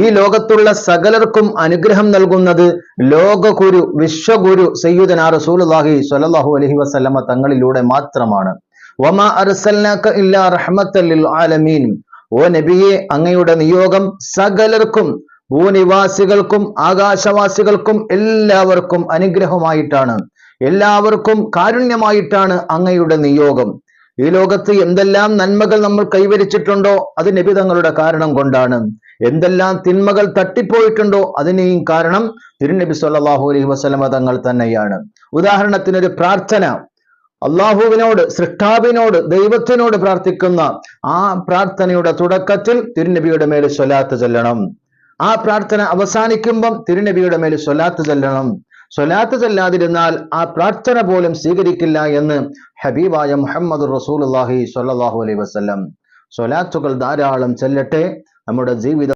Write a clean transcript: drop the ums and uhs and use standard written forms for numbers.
ഈ ലോകത്തുള്ള സകലർക്കും അനുഗ്രഹം നൽകുന്നത് ലോകഗുരു വിശ്വഗുരു സയ്യിദുനാ റസൂലുള്ളാഹി സ്വല്ലല്ലാഹു അലൈഹി വസല്ലമ തങ്ങളിലൂടെ മാത്രമാണ്. വമാ അർസൽനാക ഇല്ലാ റഹ്മത്തൽ ലിൽ ആലമീൻ. ഓ നബിയെ, അങ്ങയുടെ നിയോഗം സകലർക്കും, ഭൂനിവാസികൾക്കും ആകാശവാസികൾക്കും എല്ലാവർക്കും അനുഗ്രഹമായിട്ടാണ്, എല്ലാവർക്കും കാരുണ്യമായിട്ടാണ് അങ്ങയുടെ നിയോഗം. ഈ ലോകത്ത് എന്തെല്ലാം നന്മകൾ നമ്മൾ കൈവരിച്ചിട്ടുണ്ടോ അത് നബി തങ്ങളുടെ കാരണം കൊണ്ടാണ്. എന്തെല്ലാം തിന്മകൾ തട്ടിപ്പോയിട്ടുണ്ടോ അതിനെയും കാരണം തിരുനബി സല്ലല്ലാഹു അലൈഹി വസല്ലമ തങ്ങൾ തന്നെയാണ്. ഉദാഹരണത്തിനൊരു പ്രാർത്ഥന, അള്ളാഹുവിനോട്, സൃഷ്ടാവിനോട്, ദൈവത്തിനോട് പ്രാർത്ഥിക്കുന്ന ആ പ്രാർത്ഥനയുടെ തുടക്കത്തിൽ തിരുനബിയുടെ മേൽ സ്വലാത്ത് ചൊല്ലണം. ആ പ്രാർത്ഥന അവസാനിക്കുമ്പം തിരുനബിയുടെ മേൽ സ്വലാത്ത് ചൊല്ലണം. സ്വലാത്ത് ചൊല്ലാതിരുന്നാൽ ആ പ്രാർത്ഥന പോലും സ്വീകരിക്കില്ല എന്ന് ഹബീബായ മുഹമ്മദ് റസൂലുള്ളാഹി സ്വല്ലല്ലാഹു അലൈഹി വസല്ലം. സ്വലാത്തുകൾ ധാരാളം ചൊല്ലട്ടെ. നമ്മുടെ ജീവിതം